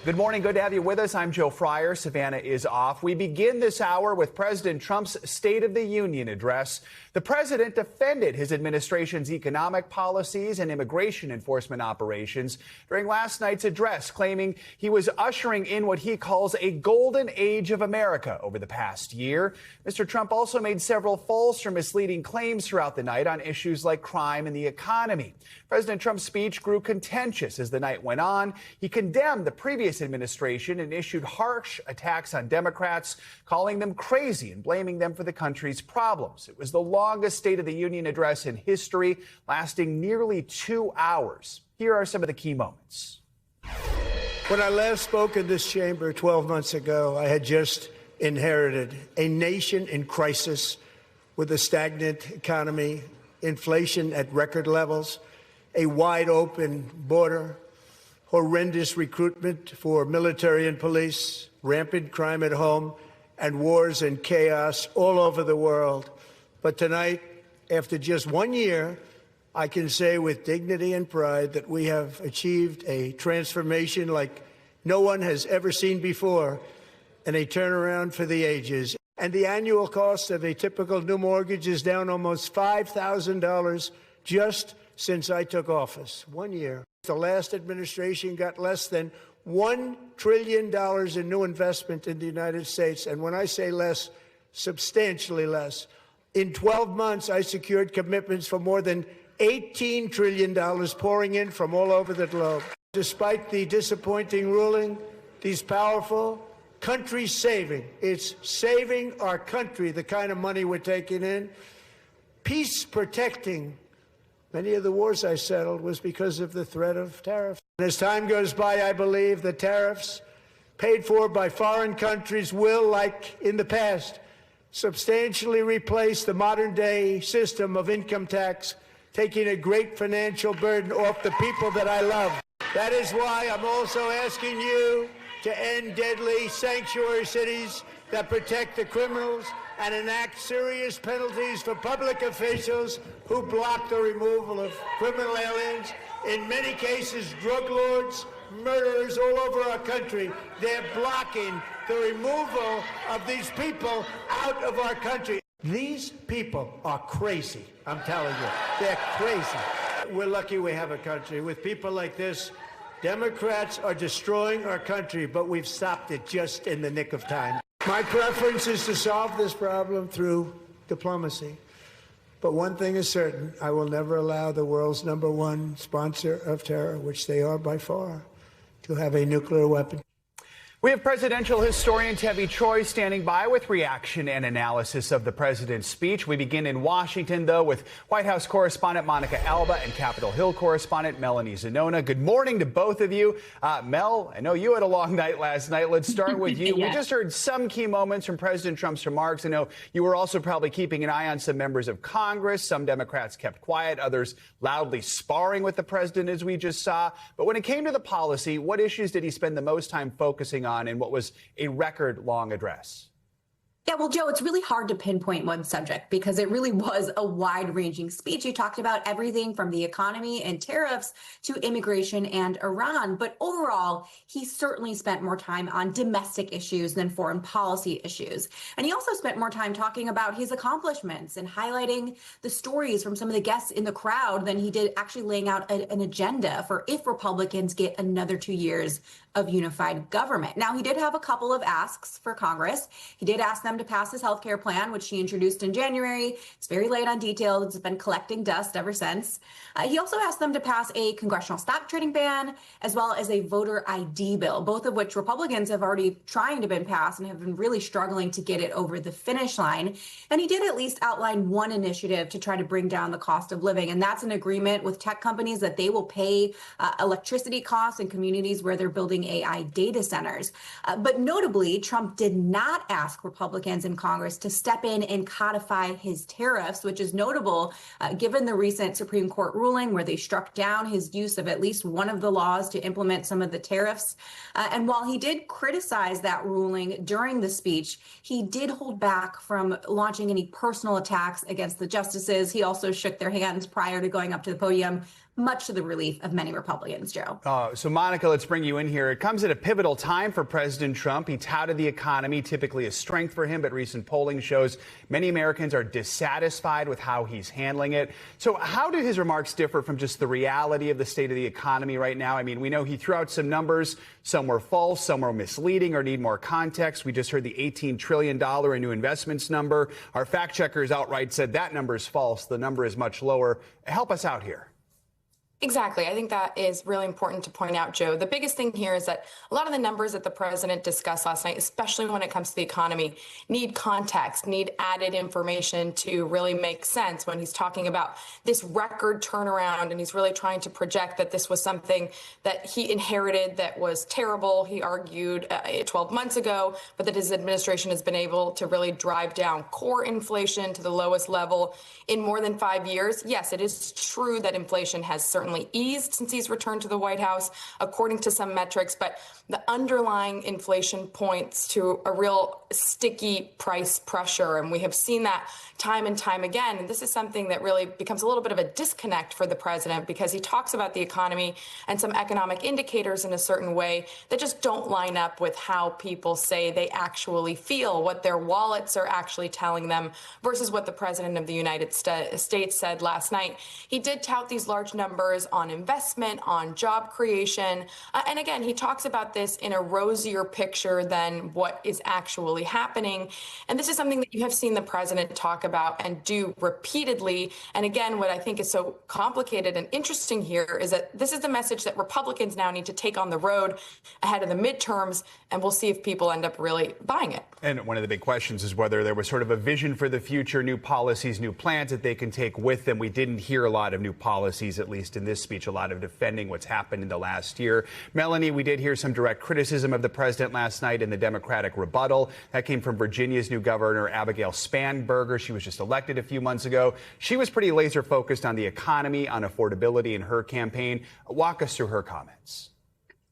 Good morning. Good to have you with us. I'm Joe Fryer. Savannah is off. We begin this hour with President Trump's State of the Union address. The president defended his administration's economic policies and immigration enforcement operations during last night's address, claiming he was ushering in what he calls a golden age of America over the past year. Mr. Trump also made several false or misleading claims throughout the night on issues like crime and the economy. President Trump's speech grew contentious as the night went on. He condemned the previous administration and issued harsh attacks on Democrats, calling them crazy and blaming them for the country's problems. It was the longest State of the Union address in history, lasting nearly 2 hours. Here are some of the key moments. When I last spoke in this chamber 12 months ago, I had just inherited a nation in crisis with a stagnant economy, inflation at record levels, a wide open border, horrendous recruitment for military and police, rampant crime at home, and wars and chaos all over the world. But tonight, after just 1 year, I can say with dignity and pride that we have achieved a transformation like no one has ever seen before, and a turnaround for the ages. And the annual cost of a typical new mortgage is down almost $5,000 just since I took office. 1 year. The last administration got less than $1 trillion in new investment in the United States. And when I say less, substantially less. In 12 months, I secured commitments for more than $18 trillion pouring in from all over the globe. Despite the disappointing ruling, these powerful country-saving, it's saving our country, the kind of money we're taking in, peace-protecting. Many of the wars I settled was because of the threat of tariffs. And as time goes by, I believe the tariffs paid for by foreign countries will, like in the past, substantially replace the modern-day system of income tax, taking a great financial burden off the people that I love. That is why I'm also asking you to end deadly sanctuary cities that protect the criminals and enact serious penalties for public officials who block the removal of criminal aliens. In many cases, drug lords, murderers all over our country, they're blocking the removal of these people out of our country. These people are crazy, I'm telling you. They're crazy. We're lucky we have a country. With people like this, Democrats are destroying our country, but we've stopped it just in the nick of time. My preference is to solve this problem through diplomacy. But one thing is certain, I will never allow the world's #1 sponsor of terror, which they are by far, to have a nuclear weapon. We have presidential historian Tevi Choi standing by with reaction and analysis of the president's speech. We begin in Washington, though, with White House correspondent Monica Alba and Capitol Hill correspondent Melanie Zanona. Good morning to both of you. Mel, I know you had a long night last night. Let's start with you. Yes. We just heard some key moments from President Trump's remarks. I know you were also probably keeping an eye on some members of Congress. Some Democrats kept quiet, others loudly sparring with the president, as we just saw. But when it came to the policy, what issues did he spend the most time focusing on in what was a record-long address? Yeah, well, Joe, it's really hard to pinpoint one subject because it really was a wide-ranging speech. He talked about everything from the economy and tariffs to immigration and Iran. But overall, he certainly spent more time on domestic issues than foreign policy issues. And he also spent more time talking about his accomplishments and highlighting the stories from some of the guests in the crowd than he did actually laying out an agenda for if Republicans get another 2 years of unified government. Now, he did have a couple of asks for Congress. He did ask them to pass his health care plan, which he introduced in January. It's very late on details. It's been collecting dust ever since. He also asked them to pass a congressional stock trading ban, as well as a voter ID bill, both of which Republicans have already trying to been passed and have been really struggling to get it over the finish line. And he did at least outline one initiative to try to bring down the cost of living. And that's an agreement with tech companies that they will pay electricity costs in communities where they're building AI data centers. But notably, Trump did not ask Republicans in Congress to step in and codify his tariffs, which is notable given the recent Supreme Court ruling where they struck down his use of at least one of the laws to implement some of the tariffs. And while he did criticize that ruling during the speech, he did hold back from launching any personal attacks against the justices. He also shook their hands prior to going up to the podium much to the relief of many Republicans, Joe. So, Monica, let's bring you in here. It comes at a pivotal time for President Trump. He touted the economy, typically a strength for him, but recent polling shows many Americans are dissatisfied with how he's handling it. So how do his remarks differ from just the reality of the state of the economy right now? I mean, we know he threw out some numbers. Some were false, some were misleading or need more context. We just heard the $18 trillion in new investments number. Our fact checkers outright said that number is false. The number is much lower. Help us out here. Exactly. I think that is really important to point out, Joe. The biggest thing here is that a lot of the numbers that the president discussed last night, especially when it comes to the economy, need context, need added information to really make sense when he's talking about this record turnaround. And he's really trying to project that this was something that he inherited that was terrible. He argued 12 months ago, but that his administration has been able to really drive down core inflation to the lowest level in more than 5 years. Yes, it is true that inflation has certainly eased since he's returned to the White House, according to some metrics, but the underlying inflation points to a real sticky price pressure. And we have seen that time and time again. And this is something that really becomes a little bit of a disconnect for the president because he talks about the economy and some economic indicators in a certain way that just don't line up with how people say they actually feel, what their wallets are actually telling them versus what the president of the United States said last night. He did tout these large numbers on investment, on job creation. And again, he talks about this in a rosier picture than what is actually happening. And this is something that you have seen the president talk about and do repeatedly. And again, what I think is so complicated and interesting here is that this is the message that Republicans now need to take on the road ahead of the midterms. And we'll see if people end up really buying it. And one of the big questions is whether there was sort of a vision for the future, new policies, new plans that they can take with them. We didn't hear a lot of new policies, at least in this speech, a lot of defending what's happened in the last year. Melanie, we did hear some direct criticism of the president last night in the Democratic rebuttal. That came from Virginia's new governor, Abigail Spanberger. She was just elected a few months ago. She was pretty laser focused on the economy, on affordability in her campaign. Walk us through her comments.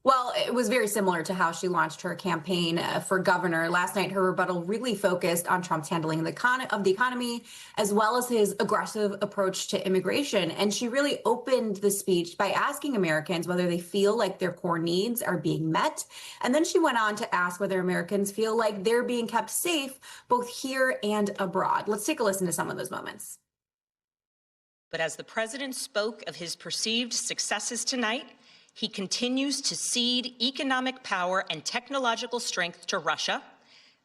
Well, it was very similar to how she launched her campaign for governor. Last night, her rebuttal really focused on Trump's handling of the economy, as well as his aggressive approach to immigration. And she really opened the speech by asking Americans whether they feel like their core needs are being met. And then she went on to ask whether Americans feel like they're being kept safe, both here and abroad. Let's take a listen to some of those moments. But as the president spoke of his perceived successes tonight, he continues to cede economic power and technological strength to Russia,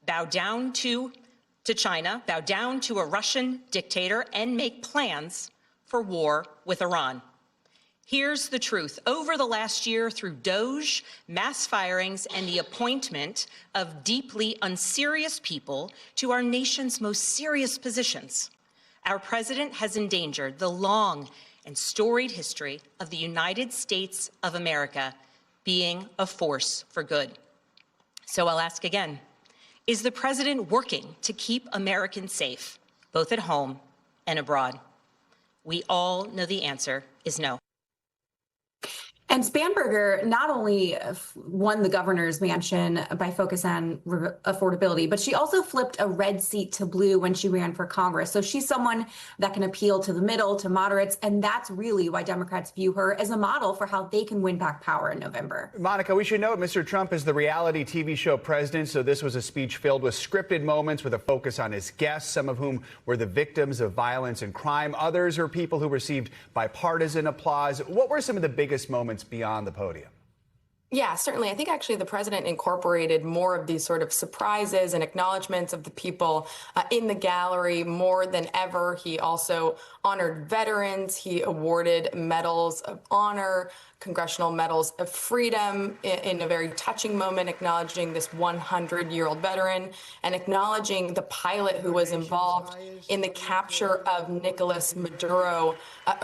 bow down to China, bow down to a Russian dictator, and make plans for war with Iran. Here's the truth. Over the last year, through DOGE, mass firings, and the appointment of deeply unserious people to our nation's most serious positions, our president has endangered the long and storied history of the United States of America being a force for good. So I'll ask again, is the president working to keep Americans safe, both at home and abroad? We all know the answer is no. And Spanberger not only won the governor's mansion by focus on affordability, but she also flipped a red seat to blue when she ran for Congress. So she's someone that can appeal to the middle, to moderates, and that's really why Democrats view her as a model for how they can win back power in November. Monica, we should note Mr. Trump is the reality TV show president, so this was a speech filled with scripted moments with a focus on his guests, some of whom were the victims of violence and crime. Others are people who received bipartisan applause. What were some of the biggest moments beyond the podium? Yeah, certainly. I think actually the president incorporated more of these sort of surprises and acknowledgments of the people in the gallery more than ever. He also honored veterans. He awarded medals of honor, congressional medals of freedom in a very touching moment, acknowledging this 100-year-old veteran and acknowledging the pilot who was involved in the capture of Nicolas Maduro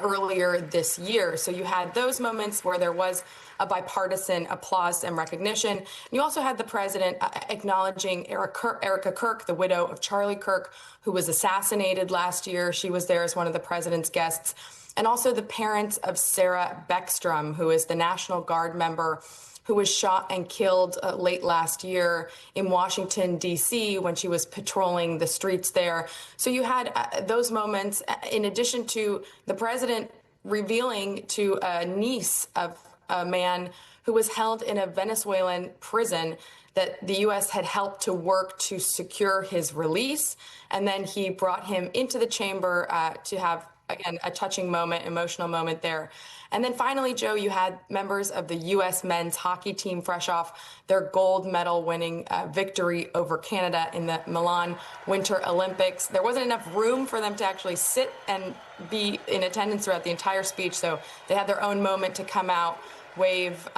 earlier this year. So you had those moments where there was a bipartisan applause and recognition. You also had the president acknowledging Erica Kirk, the widow of Charlie Kirk, who was assassinated last year. She was there as one of the president's guests. And also the parents of Sarah Beckstrom, who is the National Guard member who was shot and killed late last year in Washington, D.C., when she was patrolling the streets there. So you had those moments, in addition to the president revealing to a niece of a man who was held in a Venezuelan prison that the U.S. had helped to work to secure his release. And then he brought him into the chamber to have, again, a touching moment, emotional moment there. And then finally, Joe, you had members of the U.S. men's hockey team fresh off their gold medal winning victory over Canada in the Milan Winter Olympics. There wasn't enough room for them to actually sit and be in attendance throughout the entire speech, so they had their own moment to come out, wave,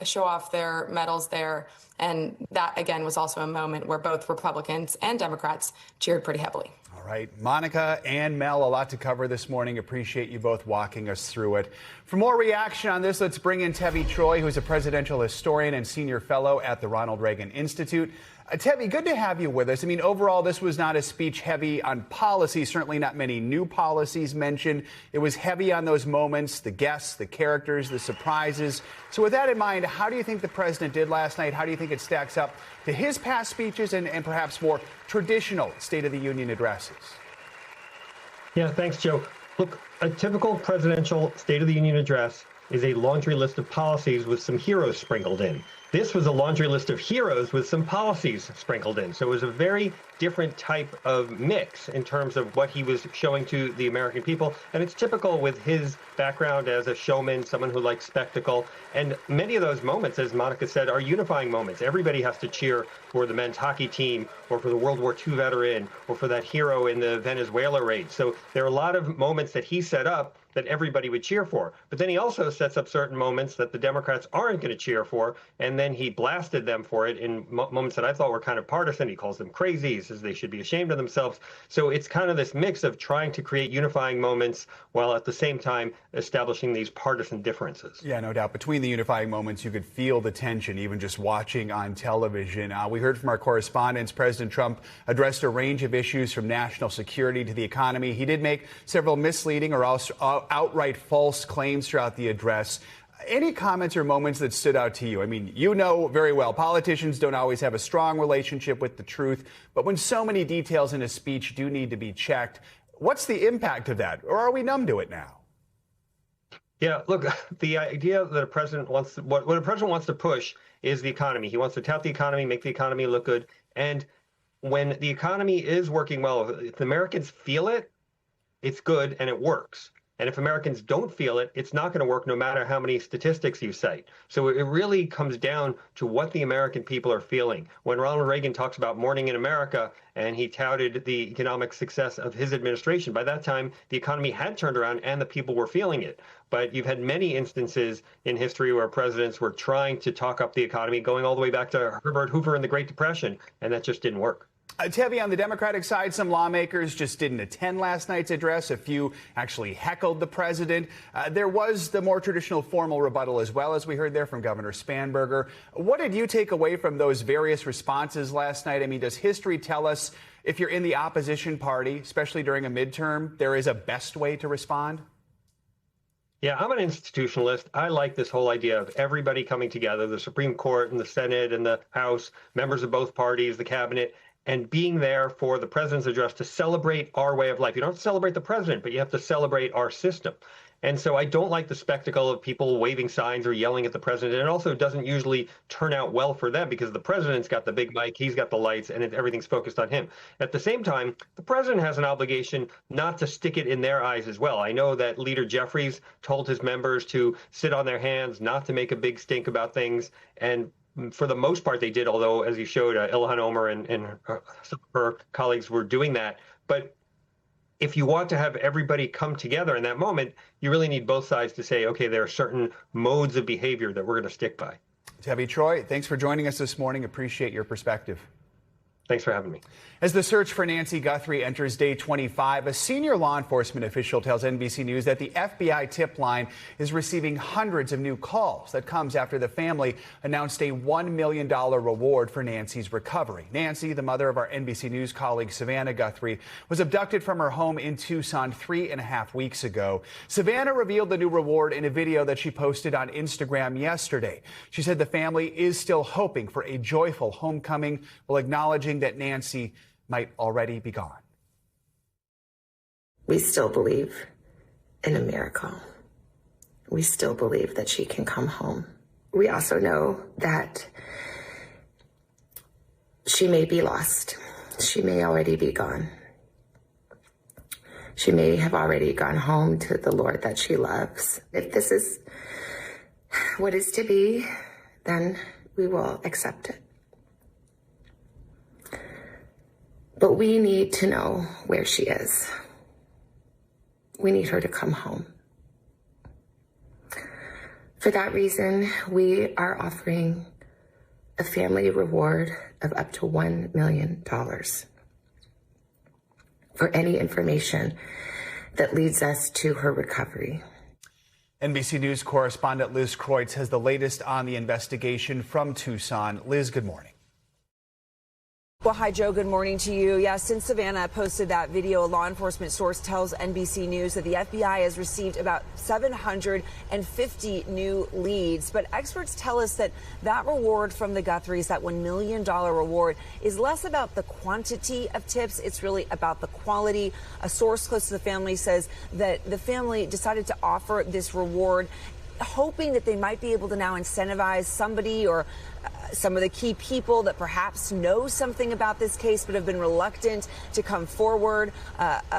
show off their medals there. And that, again, was also a moment where both Republicans and Democrats cheered pretty heavily. All right, Monica and Mel, a lot to cover this morning. Appreciate you both walking us through it. For more reaction on this, let's bring in Tevi Troy, who's a presidential historian and senior fellow at the Ronald Reagan Institute. Tevi, good to have you with us. I mean, overall, this was not a speech heavy on policy, certainly not many new policies mentioned. It was heavy on those moments, the guests, the characters, the surprises. So with that in mind, how do you think the president did last night? How do you think it stacks up to his past speeches and perhaps more traditional State of the Union addresses? Yeah, thanks, Joe. Look, a typical presidential State of the Union address is a laundry list of policies with some heroes sprinkled in. This was a laundry list of heroes with some policies sprinkled in. So it was a very different type of mix in terms of what he was showing to the American people. And it's typical with his background as a showman, someone who likes spectacle. And many of those moments, as Monica said, are unifying moments. Everybody has to cheer for the men's hockey team or for the World War II veteran or for that hero in the Venezuela raid. So there are a lot of moments that he set up that everybody would cheer for. But then he also sets up certain moments that the Democrats aren't going to cheer for, and then he blasted them for it in moments that I thought were kind of partisan. He calls them crazy. He says they should be ashamed of themselves. So it's kind of this mix of trying to create unifying moments while at the same time establishing these partisan differences. Yeah, no doubt. Between the unifying moments, you could feel the tension even just watching on television. We heard from our correspondents, President Trump addressed a range of issues from national security to the economy. He did make several misleading or outright false claims throughout the address. Any comments or moments that stood out to you? I mean, you know very well, politicians don't always have a strong relationship with the truth, but when so many details in a speech do need to be checked, what's the impact of that? Or are we numb to it now? Yeah, look, the idea that a president wants to, what a president wants to push is the economy. He wants to tout the economy, make the economy look good. And when the economy is working well, if the Americans feel it, it's good and it works. And if Americans don't feel it, it's not going to work no matter how many statistics you cite. So it really comes down to what the American people are feeling. When Ronald Reagan talks about morning in America and he touted the economic success of his administration, by that time, the economy had turned around and the people were feeling it. But you've had many instances in history where presidents were trying to talk up the economy, going all the way back to Herbert Hoover in the Great Depression, and that just didn't work. Tevi, on the Democratic side, some lawmakers just didn't attend last night's address. A few actually heckled the president. There was the more traditional formal rebuttal as well, as we heard there from Governor Spanberger. What did you take away from those various responses last night? I mean, does history tell us if you're in the opposition party, especially during a midterm, there is a best way to respond? Yeah, I'm an institutionalist. I like this whole idea of everybody coming together, the Supreme Court and the Senate and the House, members of both parties, the cabinet, and being there for the president's address to celebrate our way of life. You don't have to celebrate the president, but you have to celebrate our system. And so I don't like the spectacle of people waving signs or yelling at the president. It also doesn't usually turn out well for them because the president's got the big mic, he's got the lights, and everything's focused on him. At the same time, the president has an obligation not to stick it in their eyes as well. I know that Leader Jeffries told his members to sit on their hands, not to make a big stink about things, and for the most part, they did, although, as you showed, Ilhan Omar and some of her colleagues were doing that. But if you want to have everybody come together in that moment, you really need both sides to say, okay, there are certain modes of behavior that we're going to stick by. Tevi Troy, thanks for joining us this morning. Appreciate your perspective. Thanks for having me. As the search for Nancy Guthrie enters day 25, a senior law enforcement official tells NBC News that the FBI tip line is receiving hundreds of new calls. That comes after the family announced a $1 million reward for Nancy's recovery. Nancy, the mother of our NBC News colleague Savannah Guthrie, was abducted from her home in Tucson 3.5 weeks ago. Savannah revealed the new reward in a video that she posted on Instagram yesterday. She said the family is still hoping for a joyful homecoming while acknowledging that Nancy might already be gone. We still believe in a miracle. we still believe that she can come home. We also know that she may be lost. She may already be gone. She may have already gone home to the Lord that she loves. If this is what is to be, then we will accept it. But we need to know where she is. We need her to come home. For that reason, we are offering a family reward of up to $1 million for any information that leads us to her recovery. NBC News correspondent Liz Kreutz has the latest on the investigation from Tucson. Liz, good morning. Well, hi, Joe. Good morning to you. Yeah, since Savannah posted that video, a law enforcement source tells NBC News that the FBI has received about 750 new leads. But experts tell us that that reward from the Guthries, that $1 million reward, is less about the quantity of tips. It's really about the quality. A source close to the family says that the family decided to offer this reward hoping that they might be able to now incentivize somebody or some of the key people that perhaps know something about this case but have been reluctant to come forward.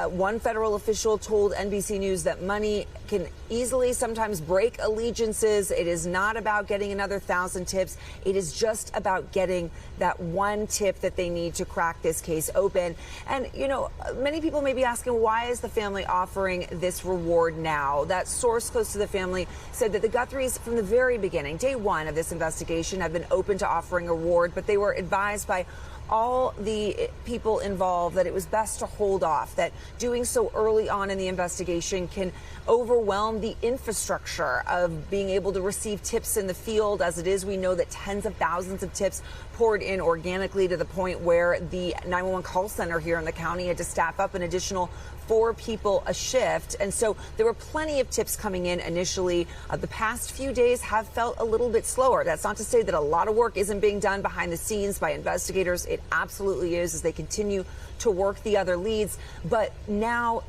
One federal official told NBC News that money can easily sometimes break allegiances. It is not about getting another 1,000 tips. It is just about getting that one tip that they need to crack this case open. And, you know, many people may be asking, why is the family offering this reward now? That source close to the family said that the Guthries, from the very beginning, day one of this investigation, have been open to offering a reward, but they were advised by all the people involved that it was best to hold off, that doing so early on in the investigation can overwhelm the infrastructure of being able to receive tips in the field. As it is, we know that tens of thousands of tips poured in organically to the point where the 911 call center here in the county had to staff up an additional 4 people a shift. And so there were plenty of tips coming in initially. The past few days have felt a little bit slower. That's not to say that a lot of work isn't being done behind the scenes by investigators. It absolutely is, as they continue to work the other leads. But now,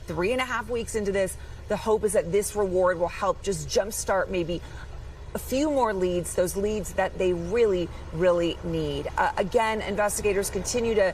3.5 weeks into this, the hope is that this reward will help just jumpstart maybe a few more leads, those leads that they really, really need. Again, investigators continue to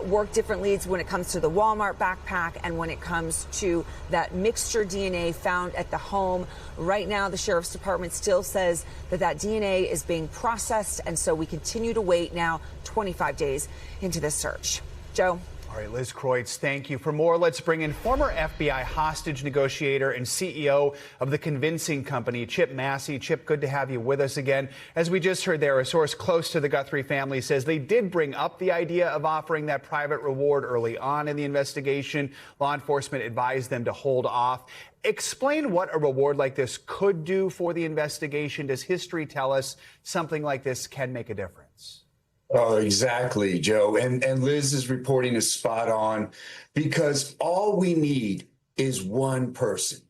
work different leads when it comes to the Walmart backpack and when it comes to that mixture DNA found at the home. Right now, the sheriff's department still says that that DNA is being processed, and so we continue to wait now 25 days into this search. Joe? All right, Liz Kreutz, thank you. For more, let's bring in former FBI hostage negotiator and CEO of the convincing company, Chip Massey. Chip, good to have you with us again. As we just heard there, a source close to the Guthrie family says they did bring up the idea of offering that private reward early on in the investigation. Law enforcement advised them to hold off. Explain what a reward like this could do for the investigation. Does history tell us something like this can make a difference? Oh, exactly, Joe. And Liz's reporting is spot on, because all we need is one person.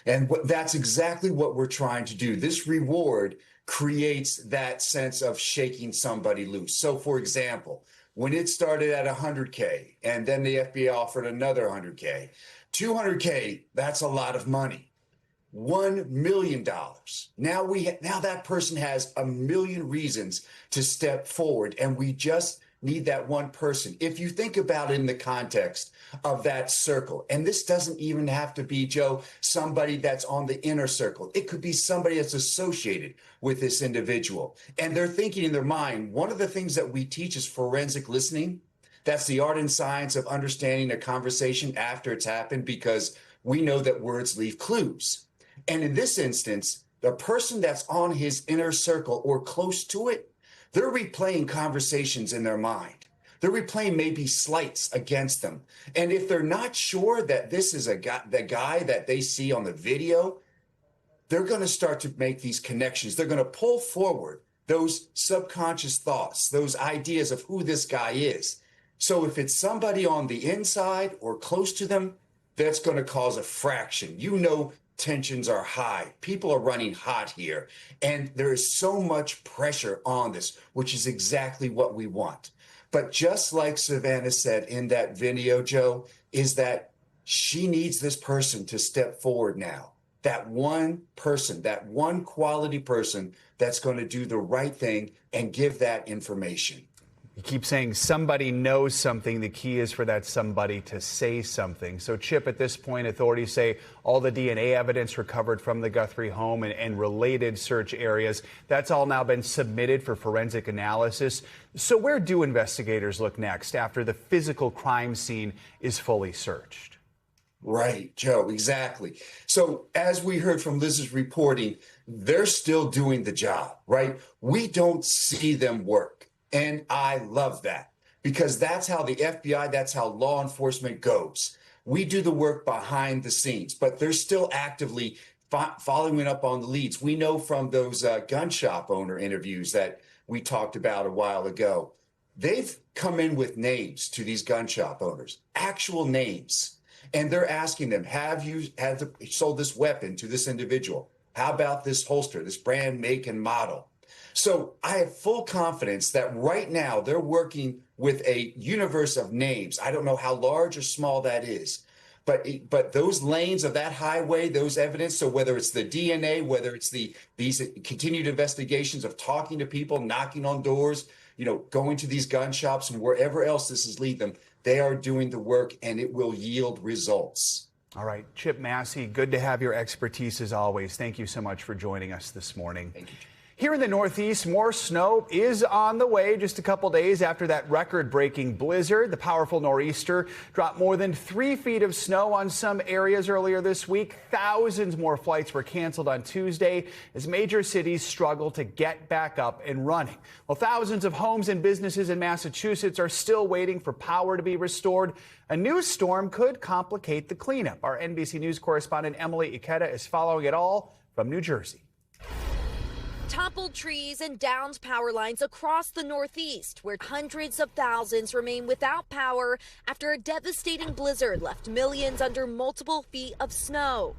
And that's exactly what we're trying to do. This reward creates that sense of shaking somebody loose. So, for example, when it started at 100K and then the FBI offered another 100K, 200K, that's a lot of money. $1 million. Now that person has a million reasons to step forward, and we just need that one person. If you think about it in the context of that circle, and this doesn't even have to be, Joe, somebody that's on the inner circle. It could be somebody that's associated with this individual, and they're thinking in their mind. One of the things that we teach is forensic listening. That's the art and science of understanding a conversation after it's happened, because we know that words leave clues. And in this instance, the person that's on his inner circle or close to it, they're replaying conversations in their mind. They're replaying maybe slights against them. And if they're not sure that this is the guy that they see on the video, they're going to start to make these connections. They're going to pull forward those subconscious thoughts, those ideas of who this guy is. So if it's somebody on the inside or close to them, that's going to cause a fraction. You know, tensions are high. People are running hot here. And there is so much pressure on this, which is exactly what we want. But just like Savannah said in that video, Joe, is that she needs this person to step forward now. that one person, that one quality person that's going to do the right thing and give that information. You keep saying somebody knows something. The key is for that somebody to say something. So, Chip, at this point, authorities say all the DNA evidence recovered from the Guthrie home and related search areas, that's all now been submitted for forensic analysis. So where do investigators look next after the physical crime scene is fully searched? Right, Joe, exactly. So as we heard from Liz's reporting, they're still doing the job, right? We don't see them work. And I love that because that's how the FBI, that's how law enforcement goes. We do the work behind the scenes, but they're still actively following up on the leads. We know from those gun shop owner interviews that we talked about a while ago, they've come in with names to these gun shop owners, actual names. And they're asking them, have you sold this weapon to this individual? How about this holster, this brand, make, and model? So I have full confidence that right now they're working with a universe of names. I don't know how large or small that is, but those lanes of that highway, those evidence, so whether it's the DNA, whether it's these continued investigations of talking to people, knocking on doors, going to these gun shops and wherever else this is lead them, they are doing the work and it will yield results. All right, Chip Massey, good to have your expertise as always. Thank you so much for joining us this morning. Thank you. Here in the Northeast, more snow is on the way just a couple days after that record-breaking blizzard. The powerful nor'easter dropped more than 3 feet of snow on some areas earlier this week. Thousands more flights were canceled on Tuesday as major cities struggle to get back up and running. Well, thousands of homes and businesses in Massachusetts are still waiting for power to be restored. A new storm could complicate the cleanup. Our NBC News correspondent Emily Ikeda is following it all from New Jersey. Toppled trees and downed power lines across the Northeast, where hundreds of thousands remain without power after a devastating blizzard left millions under multiple feet of snow.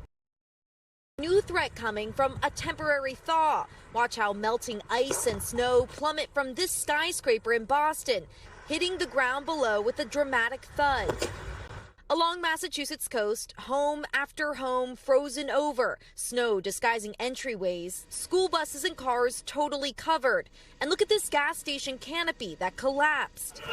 New threat coming from a temporary thaw. Watch how melting ice and snow plummet from this skyscraper in Boston, hitting the ground below with a dramatic thud. Along Massachusetts coast, home after home frozen over, snow disguising entryways, school buses and cars totally covered. And look at this gas station canopy that collapsed.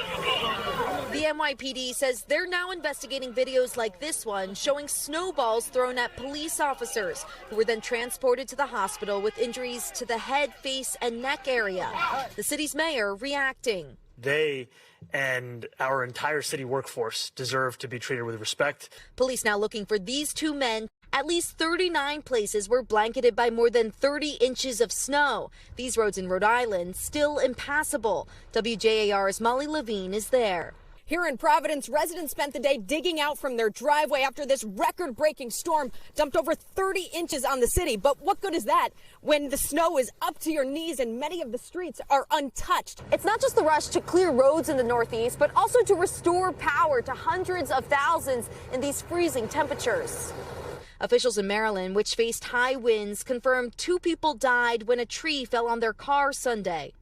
The NYPD says they're now investigating videos like this one showing snowballs thrown at police officers who were then transported to the hospital with injuries to the head, face, and neck area. The city's mayor reacting. They and our entire city workforce deserve to be treated with respect. Police now looking for these two men. At least 39 places were blanketed by more than 30 inches of snow. These roads in Rhode Island still impassable. WJAR's Molly Levine is there. Here in Providence, residents spent the day digging out from their driveway after this record-breaking storm dumped over 30 inches on the city. But what good is that when the snow is up to your knees and many of the streets are untouched? It's not just the rush to clear roads in the Northeast, but also to restore power to hundreds of thousands in these freezing temperatures. Officials in Maryland, which faced high winds, confirmed 2 people died when a tree fell on their car Sunday.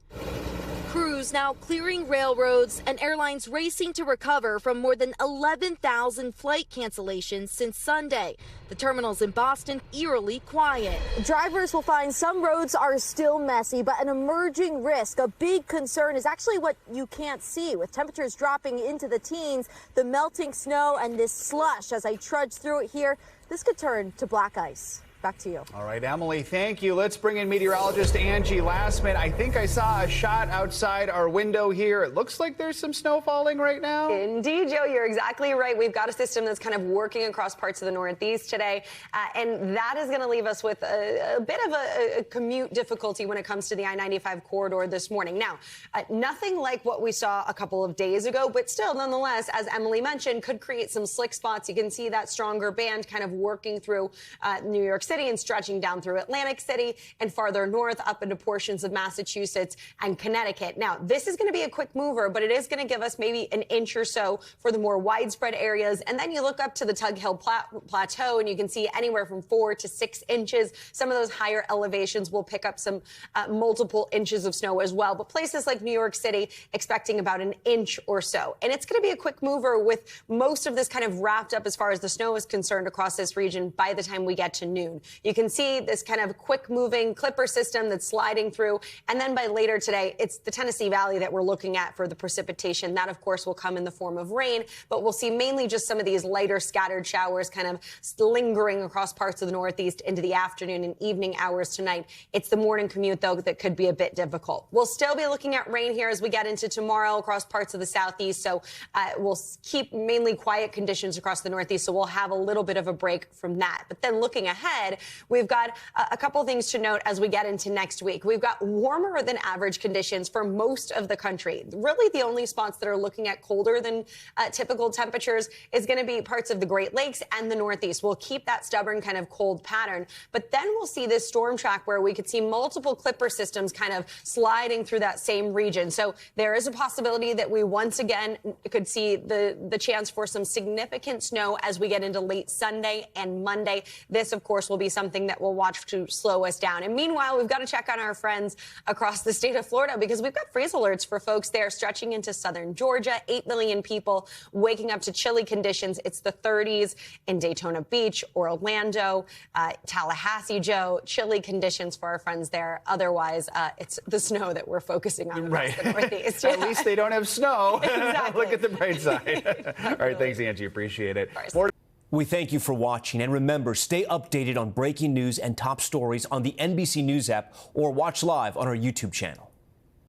Crews now clearing railroads and airlines racing to recover from more than 11,000 flight cancellations since Sunday. The terminals in Boston eerily quiet. Drivers will find some roads are still messy, but an emerging risk, a big concern, is actually what you can't see. With temperatures dropping into the teens, the melting snow and this slush as I trudge through it here, this could turn to black ice. Back to you. All right, Emily, thank you. Let's bring in meteorologist Angie Lastman. I think I saw a shot outside our window here. It looks like there's some snow falling right now. Indeed, Joe, you're exactly right. We've got a system that's kind of working across parts of the Northeast today, and that is going to leave us with a bit of a commute difficulty when it comes to the I-95 corridor this morning. Now, nothing like what we saw a couple of days ago, but still, nonetheless, as Emily mentioned, could create some slick spots. You can see that stronger band kind of working through New York City and stretching down through Atlantic City and farther north up into portions of Massachusetts and Connecticut. Now, this is going to be a quick mover, but it is going to give us maybe an inch or so for the more widespread areas. And then you look up to the Tug Hill Plateau and you can see anywhere from 4 to 6 inches. Some of those higher elevations will pick up some multiple inches of snow as well. But places like New York City expecting about an inch or so. And it's going to be a quick mover with most of this kind of wrapped up as far as the snow is concerned across this region by the time we get to noon. afternoon. You can see this kind of quick moving clipper system that's sliding through. And then by later today, it's the Tennessee Valley that we're looking at for the precipitation. That, of course, will come in the form of rain, but we'll see mainly just some of these lighter scattered showers kind of lingering across parts of the Northeast into the afternoon and evening hours tonight. It's the morning commute, though, that could be a bit difficult. We'll still be looking at rain here as we get into tomorrow across parts of the Southeast. So we'll keep mainly quiet conditions across the Northeast. So we'll have a little bit of a break from that. But then looking ahead, we've got a couple things to note as we get into next week. We've got warmer than average conditions for most of the country. Really, the only spots that are looking at colder than typical temperatures is going to be parts of the Great Lakes and the Northeast. We'll keep that stubborn kind of cold pattern. But then we'll see this storm track where we could see multiple clipper systems kind of sliding through that same region. So there is a possibility that we once again could see the chance for some significant snow as we get into late Sunday and Monday. This, of course, will be something that we'll watch to slow us down. And meanwhile, we've got to check on our friends across the state of Florida because we've got freeze alerts for folks there stretching into southern Georgia. 8 million people waking up to chilly conditions. It's the 30s in Daytona Beach, Orlando, Tallahassee, Joe. Chilly conditions for our friends there. Otherwise, it's the snow that we're focusing on across the Northeast. At least they don't have snow. Exactly. Look at the bright side. All right, thanks, Angie. Appreciate it. We thank you for watching, and remember, stay updated on breaking news and top stories on the NBC News app or watch live on our YouTube channel.